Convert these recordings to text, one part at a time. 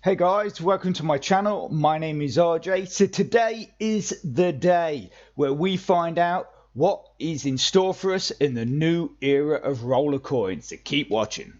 Hey guys, welcome to my channel. My name is RJ. So today is the day where we find out what is in store for us in the new era of Rollercoin. So keep watching.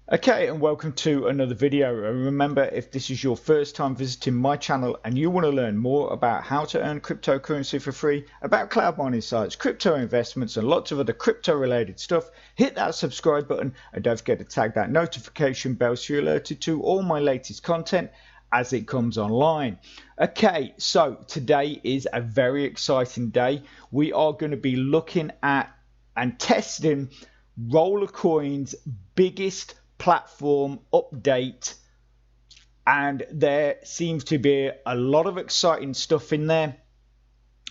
Okay, and welcome to another video. Remember, if this is your first time visiting my channel and you want to learn more about how to earn cryptocurrency for free, about cloud mining sites, crypto investments and lots of other crypto related stuff, hit that subscribe button and don't forget to tag that notification bell so you're alerted to all my latest content as it comes online. Okay, so today is a very exciting day. We are going to be looking at and testing Rollercoin's biggest platform update, and there seems to be a lot of exciting stuff in there,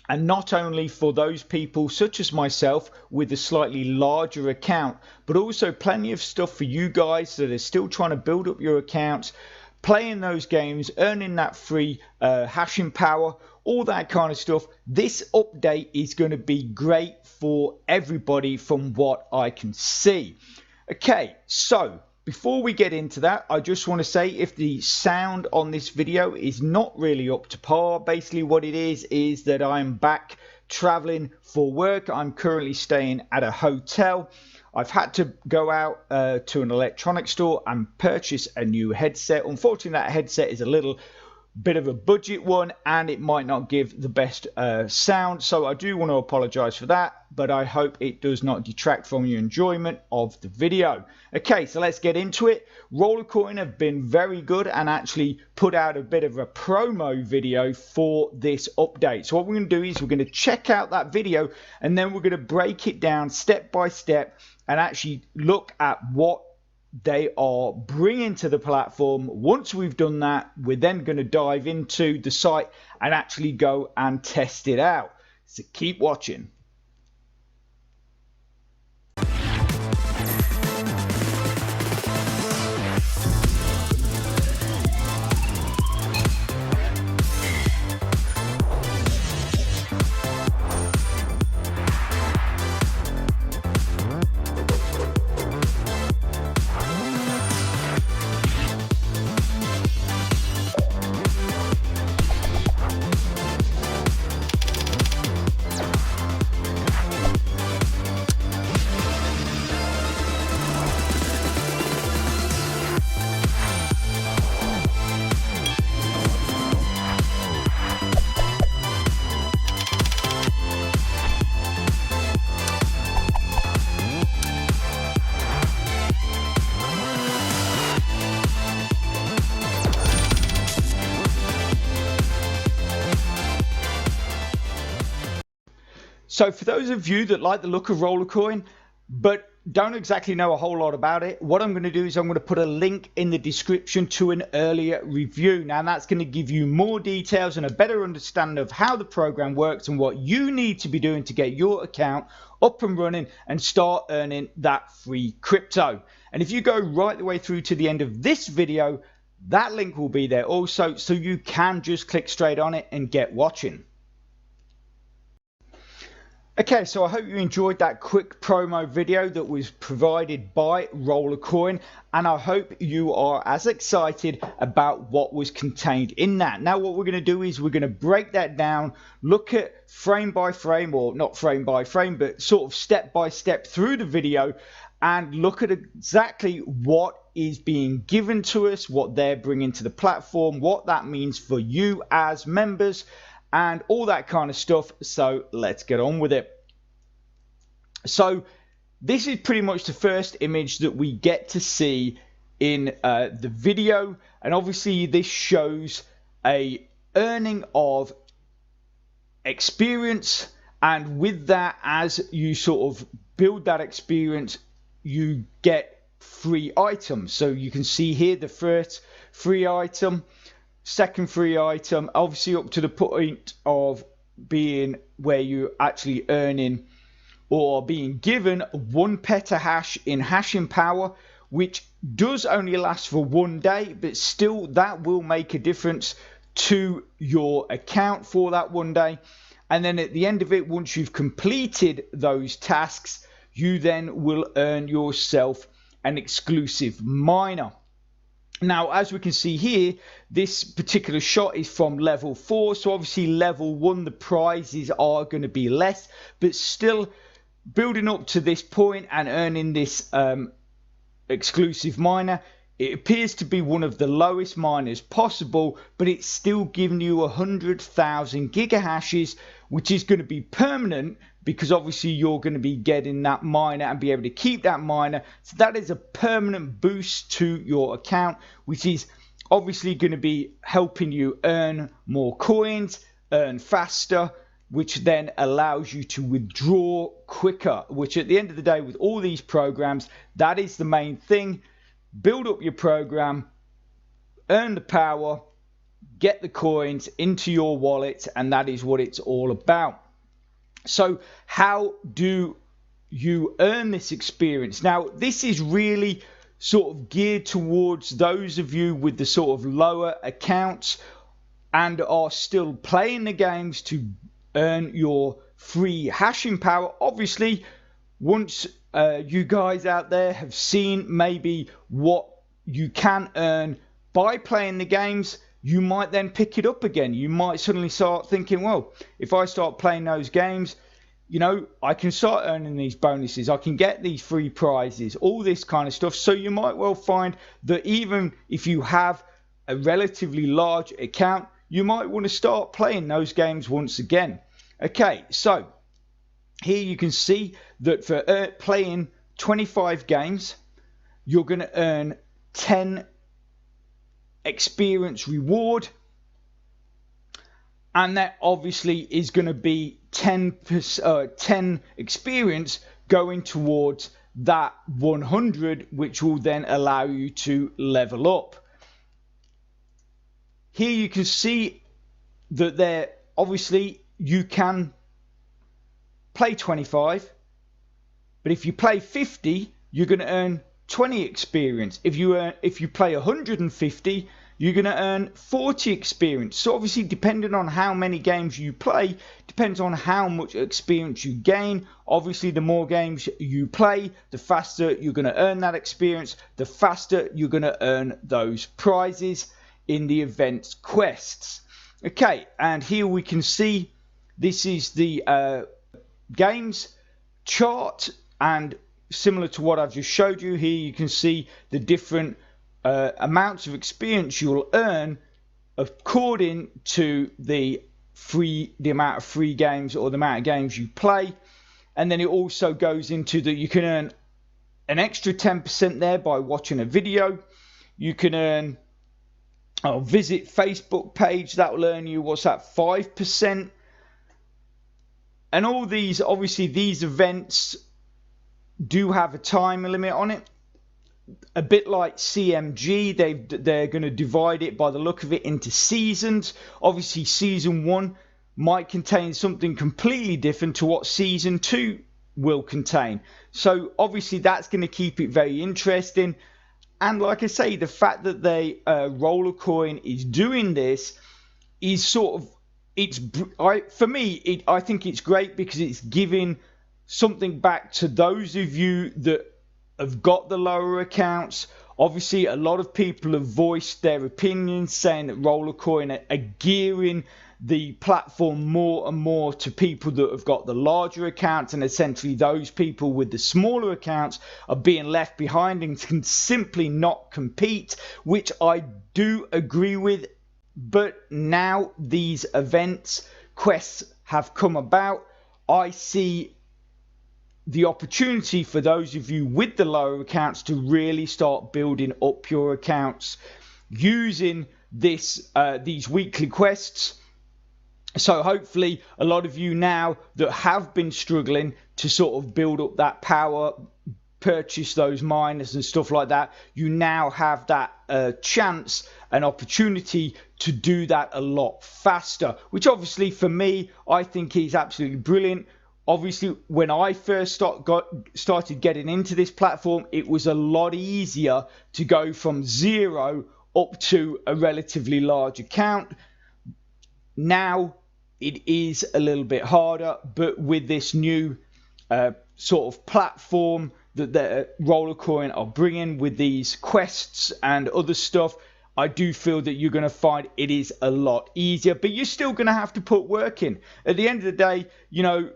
and not only for those people such as myself with a slightly larger account, but also plenty of stuff for you guys that are still trying to build up your accounts, playing those games, earning that free hashing power, all that kind of stuff. This update is going to be great for everybody from what I can see. Okay, so before we get into that, I just want to say if the sound on this video is not really up to par, basically what it is that I'm back traveling for work. I'm currently staying at a hotel. I've had to go out to an electronics store and purchase a new headset. Unfortunately, that headset is a little bit of a budget one and it might not give the best sound, so I do want to apologize for that, but I hope it does not detract from your enjoyment of the video. Okay, so let's get into it. Rollercoin have been very good and actually put out a bit of a promo video for this update. So what we're going to do is we're going to check out that video and then we're going to break it down step by step and actually look at what they are bringing to the platform. Once we've done that, we're then going to dive into the site and actually go and test it out. So keep watching. So for those of you that like the look of Rollercoin but don't exactly know a whole lot about it, what I'm going to do is I'm going to put a link in the description to an earlier review. Now that's going to give you more details and a better understanding of how the program works and what you need to be doing to get your account up and running and start earning that free crypto. And if you go right the way through to the end of this video, that link will be there also, so you can just click straight on it and get watching. Okay, so I hope you enjoyed that quick promo video that was provided by Rollercoin, and I hope you are as excited about what was contained in that. Now what we're going to do is we're going to break that down, look at frame by frame, or not frame by frame, but sort of step by step through the video and look at exactly what is being given to us, what they're bringing to the platform, what that means for you as members, and all that kind of stuff. So let's get on with it. So this is pretty much the first image that we get to see in the video, and obviously this shows a earning of experience, and with that, as you sort of build that experience, you get free items. So you can see here the first free item, second free item, obviously up to the point of being where you're actually earning or being given 1 petahash in hashing power, which does only last for 1 day, but still that will make a difference to your account for that 1 day. And then at the end of it, once you've completed those tasks, you then will earn yourself an exclusive miner. Now, as we can see here, this particular shot is from level 4. So obviously level 1, the prizes are going to be less, but still building up to this point and earning this exclusive miner, it appears to be one of the lowest miners possible, but it's still giving you 100,000 gigahashes, which is going to be permanent, because obviously you're going to be getting that miner and be able to keep that miner. So that is a permanent boost to your account, which is obviously going to be helping you earn more coins, earn faster, which then allows you to withdraw quicker, which at the end of the day, with all these programs, that is the main thing. Build up your program, earn the power, get the coins into your wallet, and that is what it's all about. So how do you earn this experience? Now, this is really sort of geared towards those of you with the sort of lower accounts and are still playing the games to earn your free hashing power. Obviously, once you guys out there have seen maybe what you can earn by playing the games, you might then pick it up again. You might suddenly start thinking, well, if I start playing those games, you know, I can start earning these bonuses, I can get these free prizes, all this kind of stuff. So you might well find that even if you have a relatively large account, you might want to start playing those games once again. Okay, so here you can see that for playing 25 games, you're going to earn 10 experience reward, and that obviously is going to be 10 experience going towards that 100, which will then allow you to level up. Here you can see that there obviously you can play 25, but if you play 50, you're going to earn 20 experience. If you play 150, you're going to earn 40 experience. So obviously, depending on how many games you play, depends on how much experience you gain. Obviously, the more games you play, the faster you're going to earn that experience, the faster you're going to earn those prizes in the events quests. Okay, and here we can see this is the games chart, and similar to what I've just showed you, here you can see the different amounts of experience you'll earn according to the amount of free games or the amount of games you play. And then it also goes into that you can earn an extra 10% there by watching a video. You can earn visit Facebook page, that will earn you, what's that, 5%. And all these, obviously these events do have a time limit on it. A bit like CMG, they're going to divide it by the look of it into seasons. Obviously season 1 might contain something completely different to what season 2 will contain. So obviously that's going to keep it very interesting. And like I say, the fact that Rollercoin is doing this is sort of, I think it's great because it's giving something back to those of you that have got the lower accounts. Obviously, a lot of people have voiced their opinions saying that Rollercoin are gearing the platform more and more to people that have got the larger accounts, and essentially those people with the smaller accounts are being left behind and can simply not compete, which I do agree with. But now these events quests have come about, I see the opportunity for those of you with the lower accounts to really start building up your accounts using these weekly quests. So hopefully a lot of you now that have been struggling to sort of build up that power, purchase those miners and stuff like that, you now have that chance and opportunity to do that a lot faster, which obviously for me, I think is absolutely brilliant. Obviously, when I first started getting into this platform, it was a lot easier to go from 0 up to a relatively large account. Now it is a little bit harder, but with this new sort of platform, that the Rollercoin are bringing with these quests and other stuff, I do feel that you're going to find it is a lot easier, but you're still going to have to put work in. At the end of the day, you know,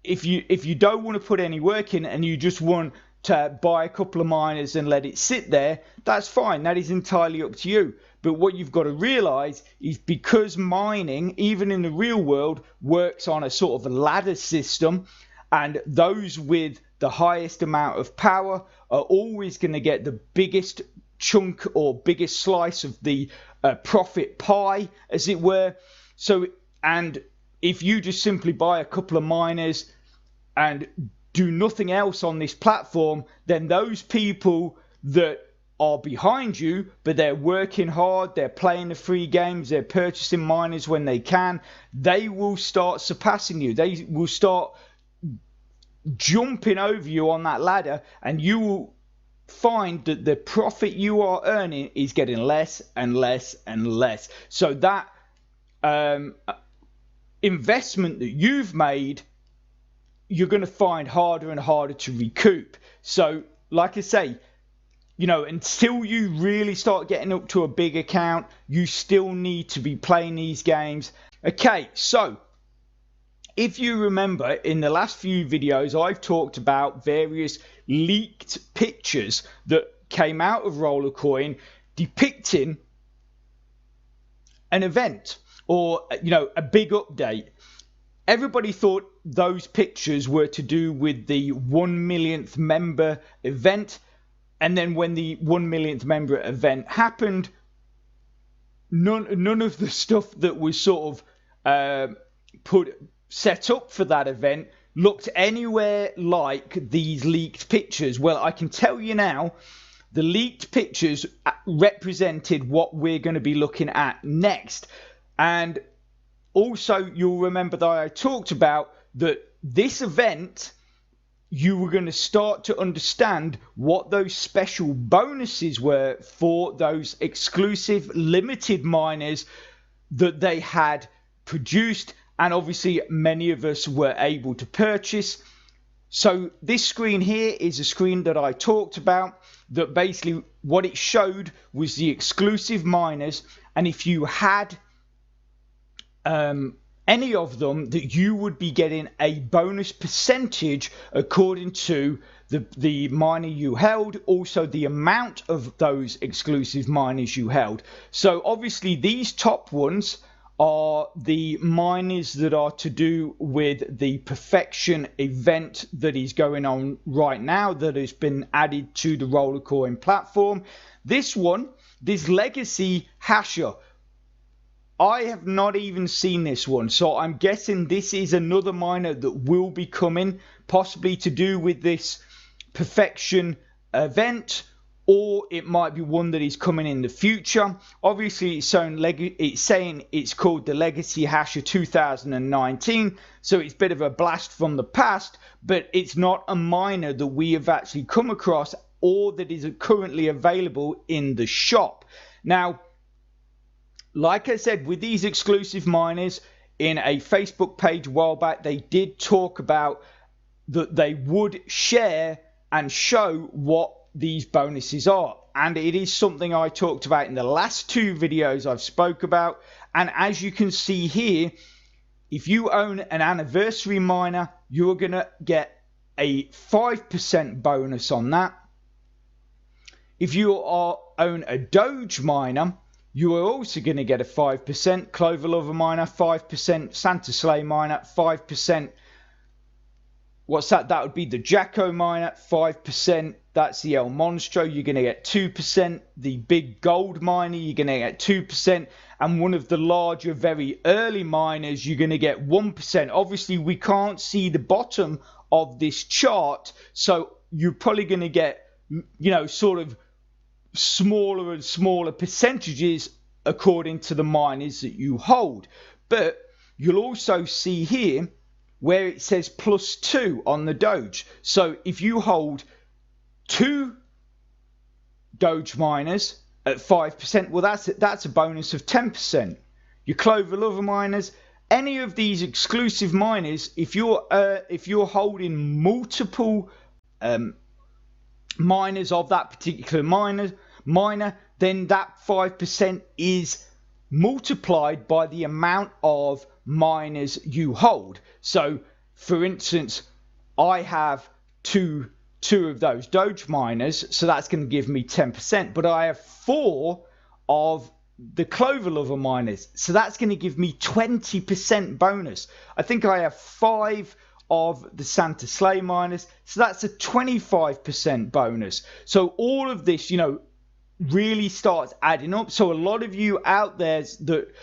if you don't want to put any work in and you just want to buy a couple of miners and let it sit there, that's fine. That is entirely up to you. But what you've got to realize is, because mining, even in the real world, works on a sort of a ladder system, and those with the highest amount of power are always going to get the biggest chunk or biggest slice of the profit pie, as it were. So, and if you just simply buy a couple of miners and do nothing else on this platform, then those people that are behind you, but they're working hard, they're playing the free games, they're purchasing miners when they can, they will start surpassing you. They will start jumping over you on that ladder, and you will find that the profit you are earning is getting less and less and less. So that investment that you've made, you're going to find harder and harder to recoup. So like I say, you know, until you really start getting up to a big account, you still need to be playing these games. Okay, so if you remember, in the last few videos, I've talked about various leaked pictures that came out of Rollercoin depicting an event or, you know, a big update. Everybody thought those pictures were to do with the 1 millionth member event. And then when the 1 millionth member event happened, none of the stuff that was sort of set up for that event looked anywhere like these leaked pictures. Well, I can tell you now, the leaked pictures represented what we're going to be looking at next. And also, you'll remember that I talked about that this event, you were going to start to understand what those special bonuses were for those exclusive limited miners that they had produced, and obviously many of us were able to purchase. So this screen here is a screen that I talked about, that basically what it showed was the exclusive miners, and if you had any of them, that you would be getting a bonus percentage according to the miner you held, also the amount of those exclusive miners you held. So obviously these top ones are the miners that are to do with the perfection event that is going on right now, that has been added to the Rollercoin platform. This one, this legacy hasher, I have not even seen this one, so I'm guessing this is another miner that will be coming, possibly to do with this perfection event, or it might be one that is coming in the future. Obviously it's saying it's called the Legacy Hasher 2019, so it's a bit of a blast from the past, but it's not a miner that we have actually come across or that is currently available in the shop. Now, like I said, with these exclusive miners, in a Facebook page a while back, they did talk about that they would share and show what these bonuses are. And it is something I talked about in the last two videos I've spoke about. And as you can see here, if you own an anniversary miner, you're going to get a 5% bonus on that. If you own a Doge miner, you are also going to get a 5%. Clover Lover miner, 5%. Santa Slay miner, 5%. What's that? That would be the Jacko miner, 5%. That's the El Monstro. You're going to get 2%. The Big Gold miner, you're going to get 2%. And one of the larger, very early miners, you're going to get 1%. Obviously, we can't see the bottom of this chart, so you're probably going to get, you know, sort of smaller and smaller percentages according to the miners that you hold. But you'll also see here where it says +2 on the Doge. So if you hold 2 Doge miners at 5%, well, that's a bonus of 10%. Your Clover Lover miners, any of these exclusive miners, if you're holding multiple miners of that particular miner, then that 5% is multiplied by the amount of miners you hold. So for instance, I have two of those Doge miners, so that's going to give me 10%, but I have 4 of the Clover Lover miners, so that's going to give me 20% bonus. I think I have 5 of the Santa Slay miners, so that's a 25% bonus. So all of this, you know, really starts adding up. So a lot of you out there that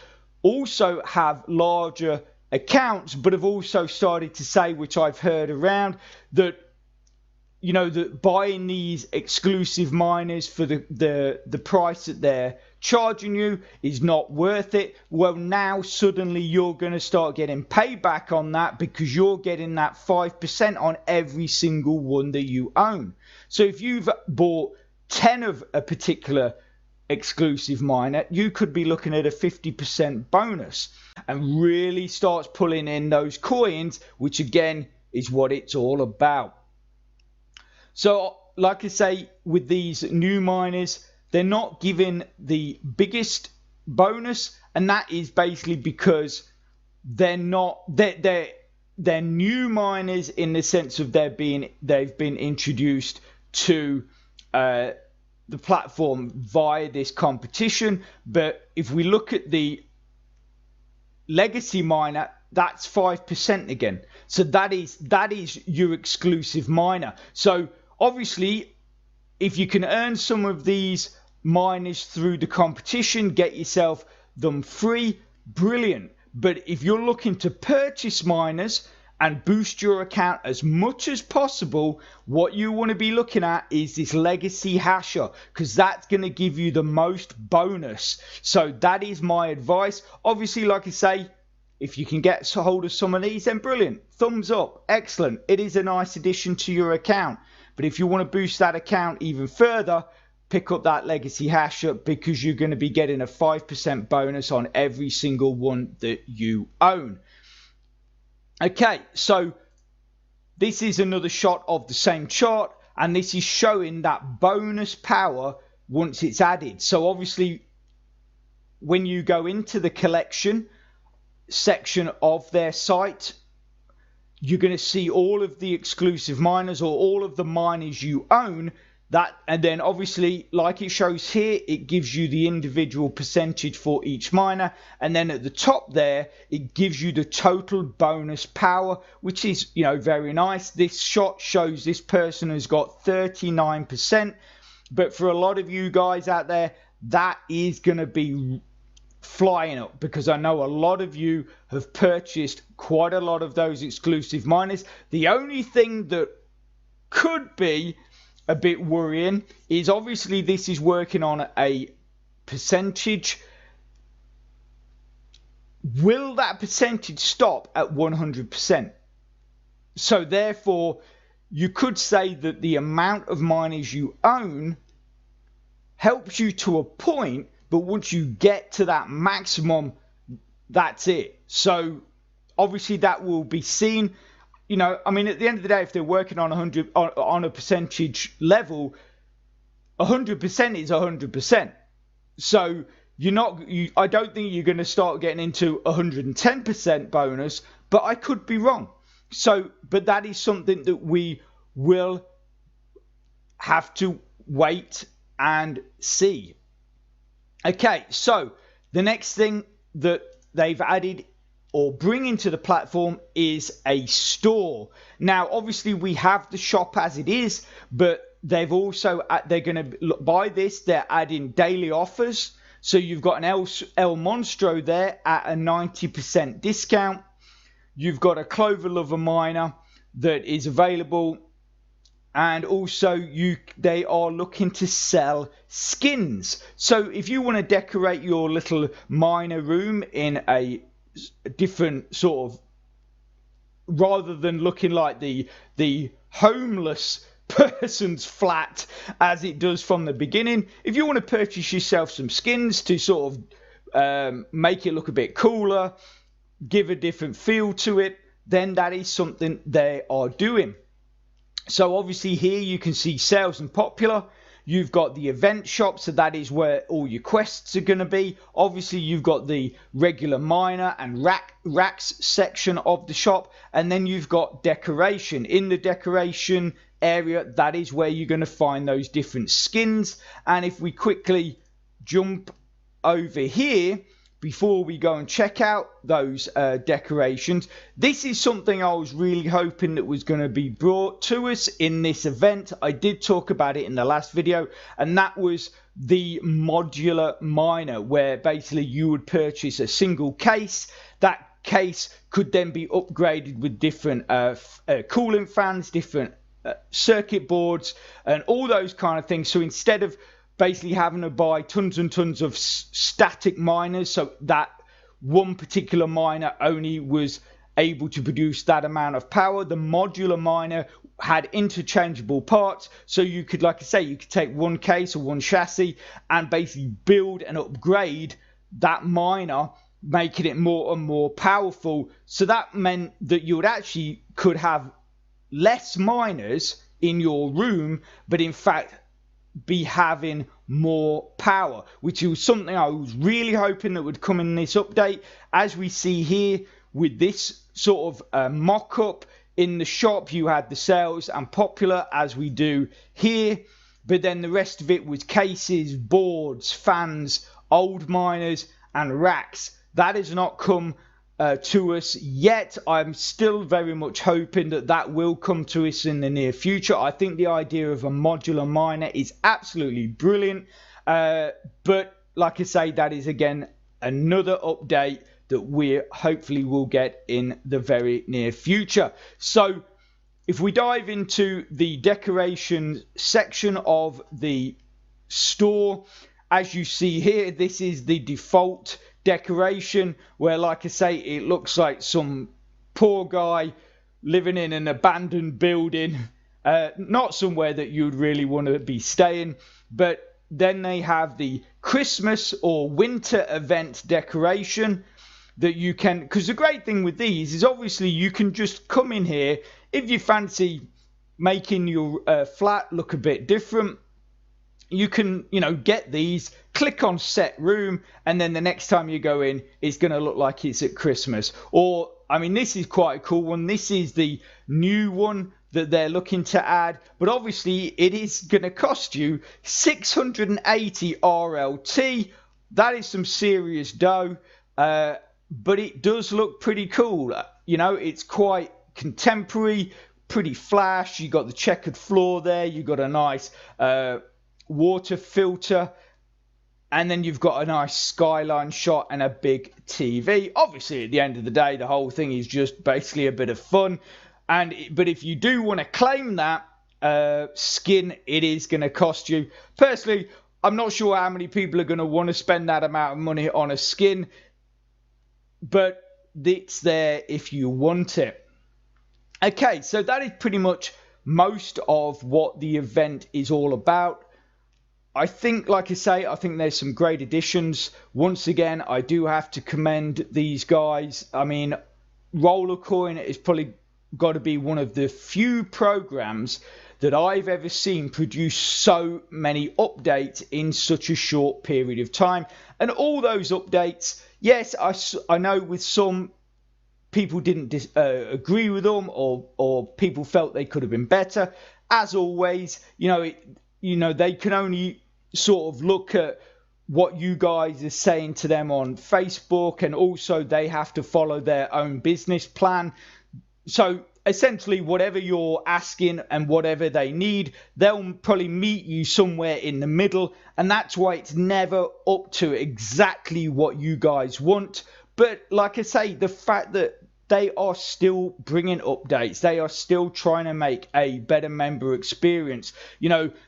also have larger accounts but have also started to say, which I've heard around, that, you know, that buying these exclusive miners for the price that they're charging you is not worth it. Well, now suddenly you're going to start getting payback on that, because you're getting that 5% on every single one that you own. So if you've bought 10 of a particular exclusive miner, you could be looking at a 50% bonus, and really starts pulling in those coins, which again is what it's all about. So like I say, with these new miners, they're not giving the biggest bonus, and that is basically because they're new miners in the sense of they've been introduced to the platform via this competition. But if we look at the legacy miner, that's 5% again. So that is your exclusive miner. So obviously, if you can earn some of these miners through the competition, get yourself them free, brilliant. But if you're looking to purchase miners and boost your account as much as possible, what you want to be looking at is this legacy hasher, because that's going to give you the most bonus. So that is my advice. Obviously, like I say, if you can get hold of some of these, then brilliant, thumbs up, excellent. It is a nice addition to your account. But if you want to boost that account even further, pick up that legacy hasher, because you're going to be getting a 5% bonus on every single one that you own. Okay, so this is another shot of the same chart, and this is showing that bonus power once it's added. So obviously, when you go into the collection section of their site, you're going to see all of the exclusive miners, or all of the miners you own. That, and then obviously, like it shows here, it gives you the individual percentage for each miner, and then at the top there it gives you the total bonus power, which is, you know, very nice. This shot shows this person has got 39%, but for a lot of you guys out there, that is going to be flying up, because I know a lot of you have purchased quite a lot of those exclusive miners. The only thing that could be a bit worrying is, obviously this is working on a percentage. Will that percentage stop at 100%? So therefore, you could say that the amount of miners you own helps you to a point, but once you get to that maximum, that's it. So obviously that will be seen. You know, I mean, at the end of the day, if they're working on 100 on a percentage level, 100% is 100%. So I don't think you're going to start getting into 110% bonus, but I could be wrong. So, but that is something that we will have to wait and see. Okay, so the next thing that they've added or bring into the platform is a store. Now, obviously, we have the shop as it is, but they've also, they're going to buy this, they're adding daily offers. So you've got an El Monstro there at a 90% discount. You've got a Clover Lover miner that is available. And also they are looking to sell skins. So if you want to decorate your little miner room in a different sort of, rather than looking like the homeless person's flat as it does from the beginning, if you want to purchase yourself some skins to sort of make it look a bit cooler, give a different feel to it, then that is something they are doing. So obviously here you can see sales and popular. You've got the event shop, so that is where all your quests are going to be. Obviously you've got the regular miner and racks section of the shop, and then you've got decoration. In the decoration area, that is where you're going to find those different skins. And if we quickly jump over here, before we go and check out those decorations, this is something I was really hoping that was going to be brought to us in this event. I did talk about it in the last video, and that was the Modular Miner, where basically you would purchase a single case. That case could then be upgraded with different cooling fans, different circuit boards, and all those kind of things. So instead of basically having to buy tons and tons of static miners, so that one particular miner only was able to produce that amount of power, the modular miner had interchangeable parts, so you could, like I say, you could take one case or one chassis and basically build and upgrade that miner, making it more and more powerful. So that meant that you would actually could have less miners in your room, but in fact be having more power, which was something I was really hoping that would come in this update. As we see here with this sort of mock-up in the shop, you had the sales and popular as we do here, but then the rest of it was cases, boards, fans, old miners and racks. That has not come to us yet. I'm still very much hoping that that will come to us in the near future. I think the idea of a modular miner is absolutely brilliant, but like I say, that is again another update that we hopefully will get in the very near future. So if we dive into the decoration section of the store, as you see here, this is the default decoration, where, like I say, it looks like some poor guy living in an abandoned building, not somewhere that you'd really want to be staying. But then they have the Christmas or winter event decoration that you can, because the great thing with these is obviously you can just come in here if you fancy making your flat look a bit different. You can, get these, click on set room, and then the next time you go in, it's going to look like it's at Christmas. Or, I mean, this is quite a cool one. This is the new one that they're looking to add, but obviously it is going to cost you 680 RLT. That is some serious dough, but it does look pretty cool. It's quite contemporary, pretty flash. You got the checkered floor there. You got a nice water filter, and then you've got a nice skyline shot and a big TV. Obviously, at the end of the day, the whole thing is just basically a bit of fun. But if you do want to claim that skin, it is going to cost you. Personally, I'm not sure how many people are going to want to spend that amount of money on a skin, but it's there if you want it. Okay, so that is pretty much most of what the event is all about. I think, like I say, I think there's some great additions. Once again, I do have to commend these guys. I mean, Rollercoin is probably got to be one of the few programs that I've ever seen produce so many updates in such a short period of time. And all those updates, yes, I know with some people didn't agree with them, or people felt they could have been better. As always, they can only sort of look at what you guys are saying to them on Facebook, and also they have to follow their own business plan. So essentially, whatever you're asking and whatever they need, they'll probably meet you somewhere in the middle, and that's why it's never up to exactly what you guys want. But like I say, the fact that they are still bringing updates, they are still trying to make a better member experience.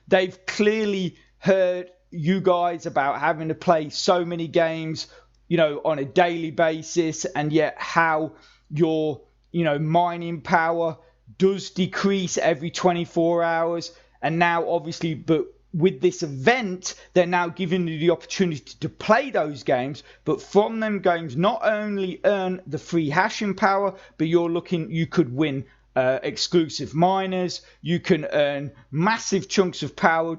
They've clearly heard you guys about having to play so many games, on a daily basis, and yet how your, mining power does decrease every 24 hours. And now, obviously, but with this event, they're now giving you the opportunity to play those games, but from them games not only earn the free hashing power, but you could win exclusive miners. You can earn massive chunks of power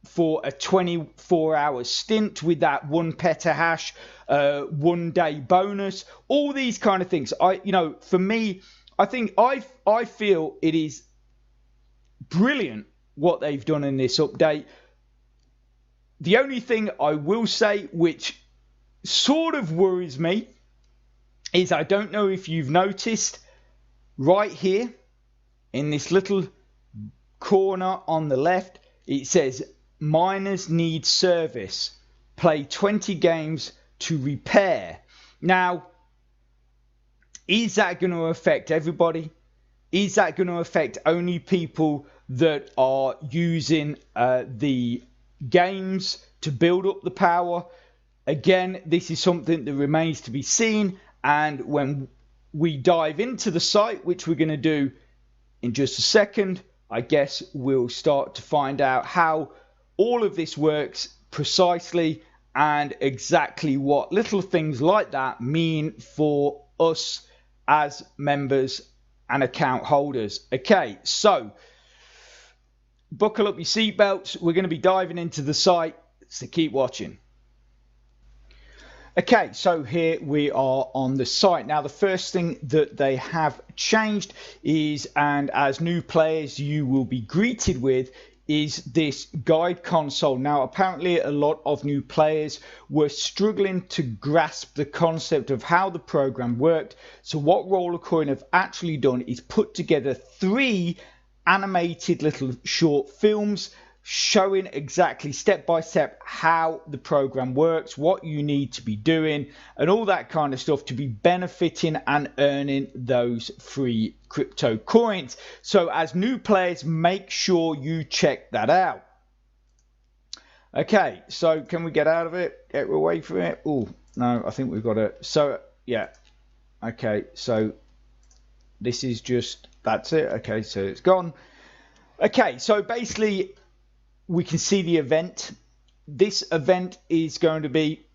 for a 24-hour stint with that 1 petahash 1 day bonus. All these kind of things. For me, I feel it is brilliant what they've done in this update. The only thing I will say which sort of worries me is, I don't know if you've noticed, right here in this little corner on the left, it says miners need service. Play 20 games to repair. Now, is that going to affect everybody? Is that going to affect only people that are using the games to build up the power? Again, this is something that remains to be seen, and when we dive into the site, which we're going to do in just a second, I guess we'll start to find out how all of this works precisely and exactly what little things like that mean for us as members and account holders. Okay, so buckle up your seatbelts. We're going to be diving into the site, so keep watching. Okay, so here we are on the site. Now, the first thing that they have changed is, and as new players you will be greeted with, is this guide console. Now, apparently a lot of new players were struggling to grasp the concept of how the program worked. So what Rollercoin have actually done is put together 3 animated little short films showing exactly step by step how the program works, what you need to be doing, and all that kind of stuff to be benefiting and earning those free crypto coins. So as new players, make sure you check that out. Okay, so can we get out of it? Get away from it? Oh, no, I think we've got to. So, yeah. Okay, so this is just, that's it. Okay, so it's gone. Okay, so basically, we can see the event. This event is going to be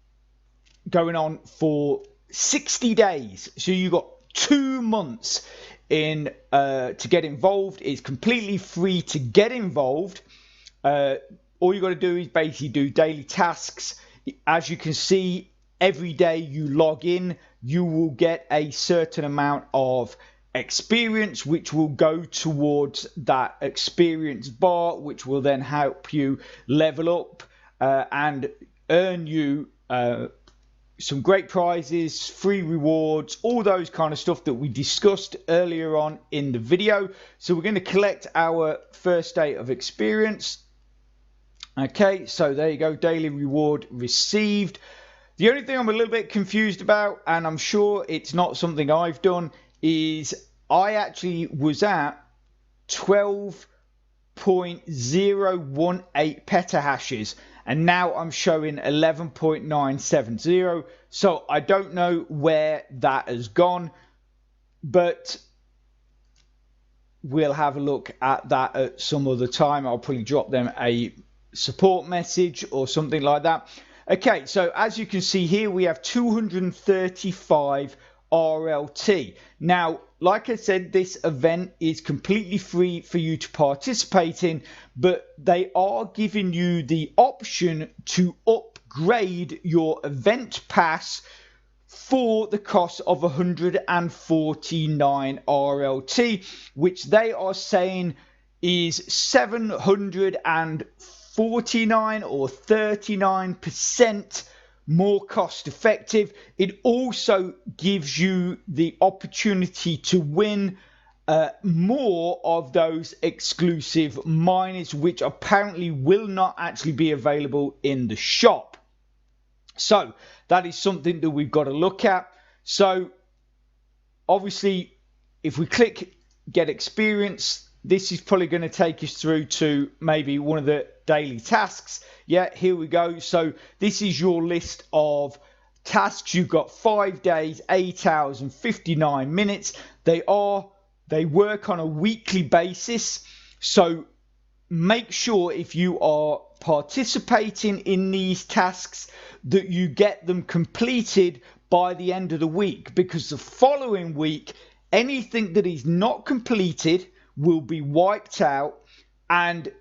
going on for 60 days. So you got 2 months in to get involved. It's completely free to get involved. All you got to do is basically do daily tasks. As you can see, every day you log in, you will get a certain amount of experience, which will go towards that experience bar, which will then help you level up and earn you some great prizes, free rewards, all those kind of stuff that we discussed earlier on in the video. So we're going to collect our first day of experience. Okay, so there you go, daily reward received. The only thing I'm a little bit confused about, and I'm sure it's not something I've done, is I actually was at 12.018 petahashes and now I'm showing 11.970. So I don't know where that has gone, but we'll have a look at that at some other time. I'll probably drop them a support message or something like that. Okay, so as you can see here, we have 235 RLT. Now, like I said, this event is completely free for you to participate in, but they are giving you the option to upgrade your event pass for the cost of 149 RLT, which they are saying is 749 or 39% more cost effective. It also gives you the opportunity to win more of those exclusive miners, which apparently will not actually be available in the shop. So that is something that we've got to look at. So obviously, if we click get experience, this is probably going to take us through to maybe one of the daily tasks. Yeah, here we go. So this is your list of tasks. You've got 5 days, 8 hours and 59 minutes. They work on a weekly basis. So make sure if you are participating in these tasks that you get them completed by the end of the week, because the following week anything that is not completed will be wiped out and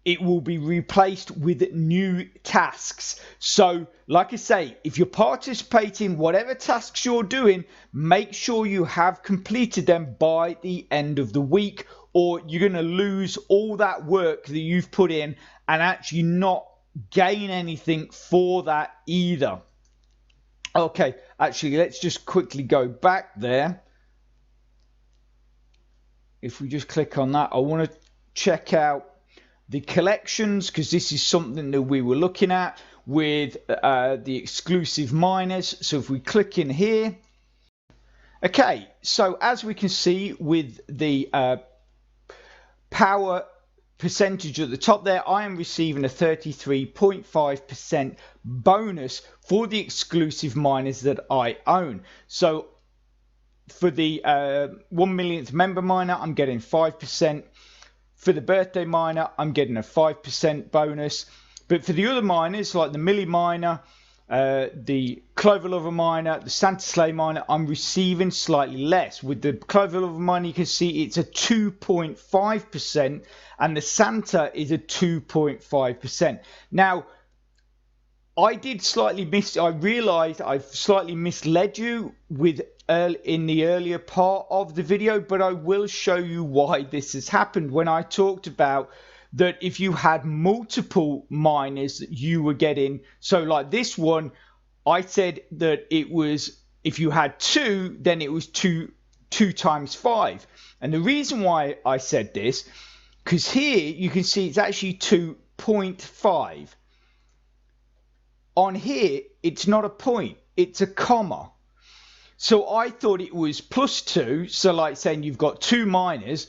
it will be replaced with new tasks. So like I say, if you're participating, whatever tasks you're doing, make sure you have completed them by the end of the week, or you're going to lose all that work that you've put in and actually not gain anything for that either. Okay, actually, let's just quickly go back there. If we just click on that, I want to check out the collections, because this is something that we were looking at with the exclusive miners. So if we click in here, okay, so as we can see with the power percentage at the top there, I am receiving a 33.5% bonus for the exclusive miners that I own. So for the 1 millionth member miner, I'm getting 5%. For the birthday miner, I'm getting a 5% bonus. But for the other miners, like the Millie miner, the Clover Lover miner, the Santa Sleigh miner, I'm receiving slightly less. With the Clover Lover miner, you can see it's a 2.5%, and the Santa is a 2.5%. Now, I realized I've slightly misled you with in the earlier part of the video, but I will show you why this has happened. When I talked about that, if you had multiple miners, you were getting, so like this one, I said that it was, if you had two, then it was two times 5. And the reason why I said this, because here you can see it's actually 2.5. On here, it's not a point, it's a comma. So I thought it was +2, so like saying you've got 2 miners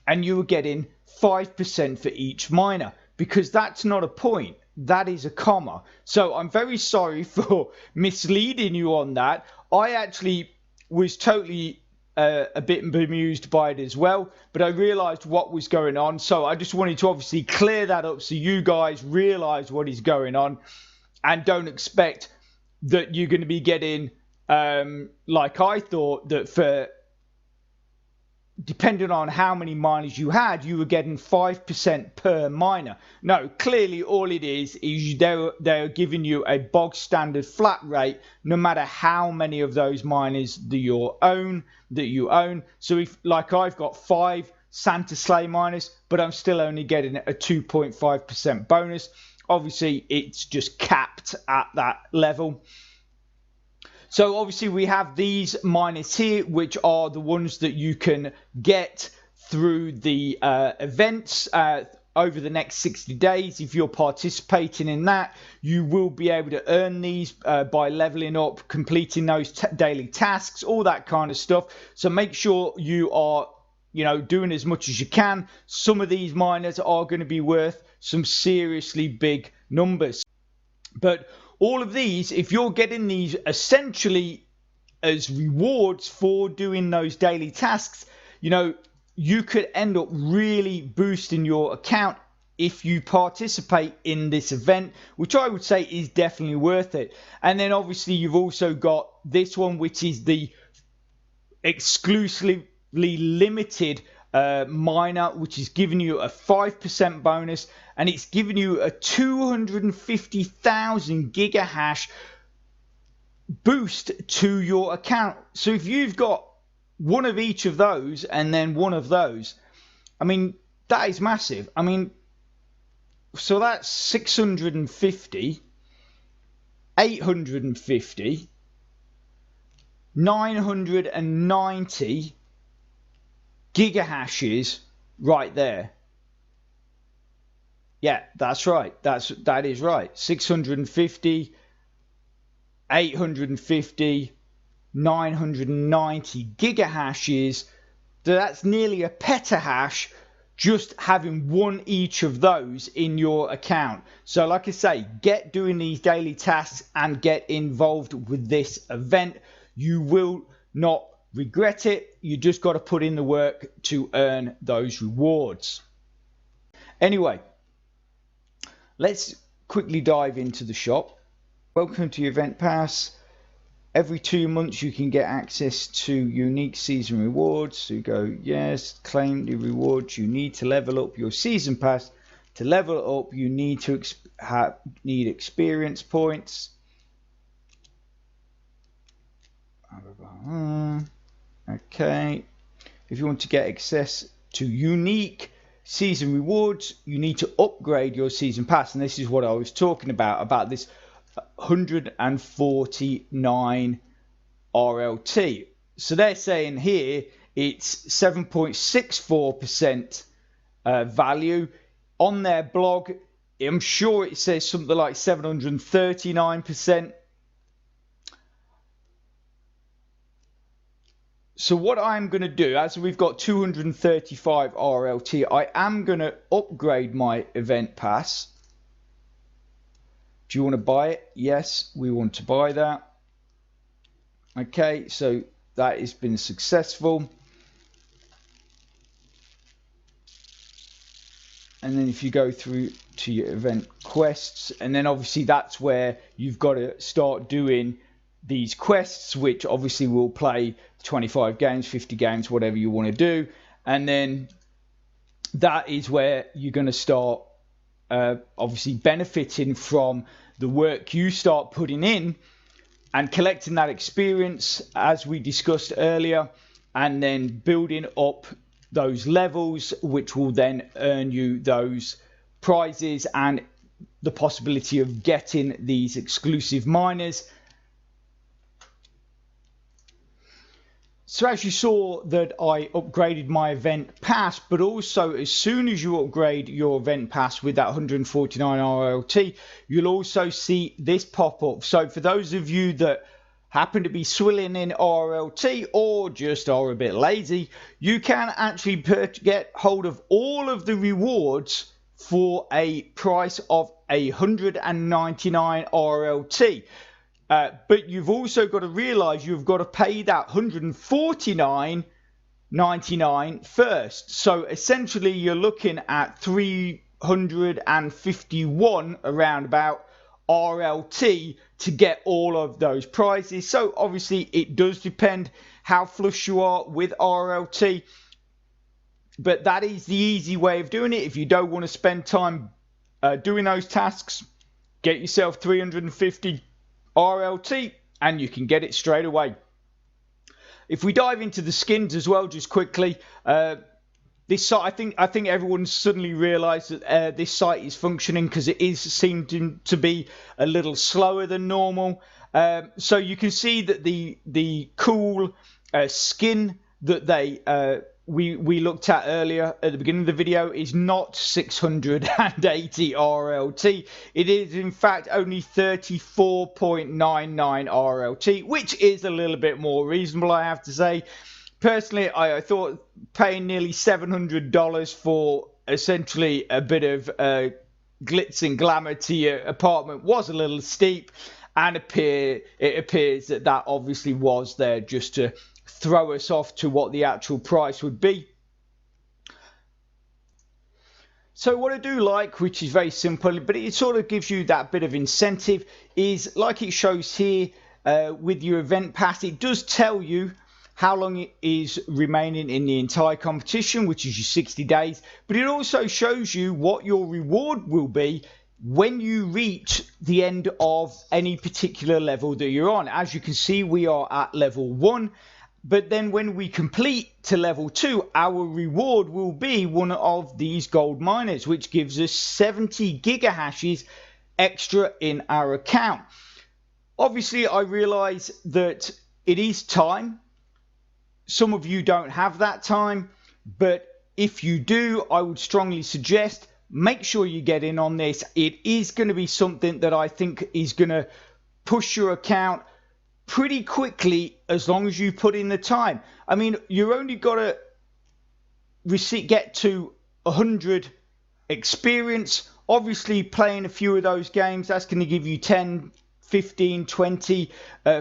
and you were getting 5% for each miner, because that's not a point, that is a comma. So I'm very sorry for misleading you on that. I actually was totally a bit bemused by it as well, but I realized what was going on, so I just wanted to obviously clear that up so you guys realize what is going on and don't expect that you're going to be getting like I thought, that for depending on how many miners you had, you were getting 5% per miner. No, clearly all it is they're giving you a bog standard flat rate, no matter how many of those miners that you own. So if, like, I've got 5 Santa Sleigh miners, but I'm still only getting a 2.5% bonus. Obviously, it's just capped at that level. So obviously we have these miners here, which are the ones that you can get through the events over the next 60 days. If you're participating in that, you will be able to earn these by leveling up, completing those daily tasks, all that kind of stuff. So make sure you are, doing as much as you can. Some of these miners are going to be worth some seriously big numbers. But all of these, if you're getting these essentially as rewards for doing those daily tasks, you could end up really boosting your account if you participate in this event, which I would say is definitely worth it. And then obviously you've also got this one, which is the exclusively limited miner, which is giving you a 5% bonus, and it's giving you a 250,000 gigahash boost to your account. So if you've got one of each of those and then one of those, I mean, that is massive. I mean, so that's 650, 850, 990 gigahashes right there. Yeah, that's right. That is right. 650, 850, 990 gigahashes. That's nearly a petahash just having one each of those in your account. So like I say, get doing these daily tasks and get involved with this event. You will not regret it. You just got to put in the work to earn those rewards. Anyway, let's quickly dive into the shop. Welcome to Event Pass. Every 2 months you can get access to unique season rewards. So you go, yes, claim the rewards. You need to level up your season pass. To level up, you need to need experience points. Okay. If you want to get access to unique season rewards, you need to upgrade your season pass. And this is what I was talking about this 149 RLT. So they're saying here it's 7.64% value. On their blog, I'm sure it says something like 739%. So what I'm going to do, as we've got 235 RLT, I am going to upgrade my event pass. Do you want to buy it? Yes, we want to buy that. Okay, so that has been successful. And then if you go through to your event quests, and then obviously that's where you've got to start doing these quests, which obviously will play 25 games, 50 games, whatever you want to do. And then that is where you're going to start obviously benefiting from the work you start putting in and collecting that experience, as we discussed earlier, and then building up those levels, which will then earn you those prizes and the possibility of getting these exclusive miners. So as you saw that I upgraded my event pass, but also as soon as you upgrade your event pass with that 149 RLT, you'll also see this pop up. So for those of you that happen to be swilling in RLT or just are a bit lazy, you can actually get hold of all of the rewards for a price of 199 RLT. But you've also got to realize you've got to pay that 149.99 first. So essentially you're looking at 351 around about RLT to get all of those prizes. So obviously it does depend how flush you are with RLT, but that is the easy way of doing it. If you don't want to spend time doing those tasks, get yourself 350 RLT and you can get it straight away. If we dive into the skins as well, just quickly, this site, I think everyone's suddenly realised that this site is functioning, because it is seeming to be a little slower than normal. So you can see that the cool skin that we looked at earlier at the beginning of the video is not 680 RLT. It is in fact only 34.99 RLT, which is a little bit more reasonable, I have to say. Personally, I thought paying nearly $700 for essentially a bit of glitz and glamour to your apartment was a little steep, and it appears that obviously was there just to throw us off to what the actual price would be. So what I do like, which is very simple, but it sort of gives you that bit of incentive, is like it shows here with your event pass, it does tell you how long it is remaining in the entire competition, which is your 60 days, but it also shows you what your reward will be when you reach the end of any particular level that you're on. As you can see, we are at level 1. But then when we complete to level 2, our reward will be one of these gold miners, which gives us 70 gigahashes extra in our account. Obviously, I realize that it is time. Some of you don't have that time, but if you do, I would strongly suggest make sure you get in on this. It is going to be something that I think is going to push your account pretty quickly, as long as you put in the time. I mean, you're only got to get to 100 experience. Obviously, playing a few of those games, that's going to give you 10, 15, 20,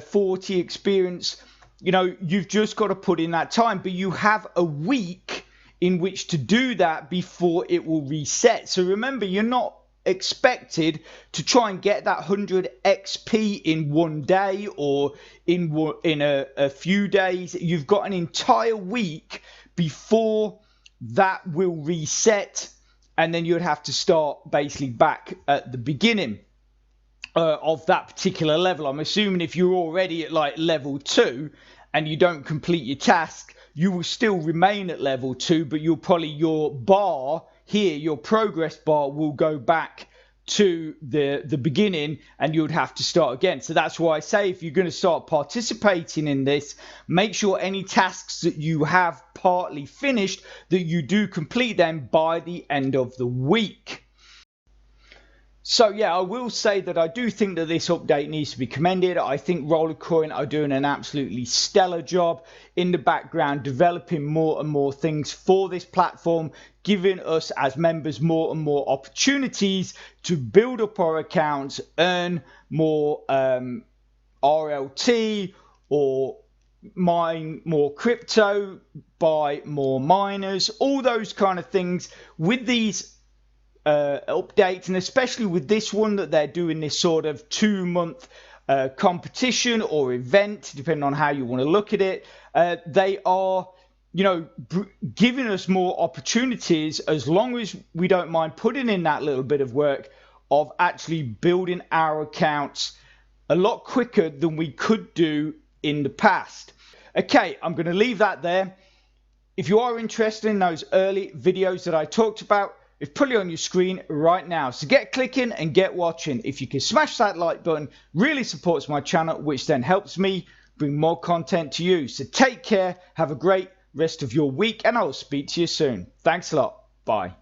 40 experience. You know, you've just got to put in that time, but you have a week in which to do that before it will reset. So remember, you're not expected to try and get that 100 XP in one day or in a few days. You've got an entire week before that will reset, and then you'd have to start basically back at the beginning of that particular level. I'm assuming if you're already at like level 2 and you don't complete your task, you will still remain at level 2, but you'll probably, your bar here, your progress bar, will go back to the beginning and you would have to start again. So that's why I say, if you're going to start participating in this, make sure any tasks that you have partly finished, that you do complete them by the end of the week. So yeah, I will say that I do think that this update needs to be commended. I think Rollercoin are doing an absolutely stellar job in the background, developing more and more things for this platform, giving us as members more and more opportunities to build up our accounts, earn more RLT, or mine more crypto, buy more miners, all those kind of things with these updates, and especially with this one that they're doing this sort of 2-month competition or event, depending on how you want to look at it. They are, you know, giving us more opportunities, as long as we don't mind putting in that little bit of work of actually building our accounts a lot quicker than we could do in the past. Okay, I'm going to leave that there. If you are interested in those early videos that I talked about, it's probably on your screen right now. So get clicking and get watching. If you can smash that like button, really supports my channel, which then helps me bring more content to you. So take care, have a great rest of your week, and I'll speak to you soon. Thanks a lot. Bye.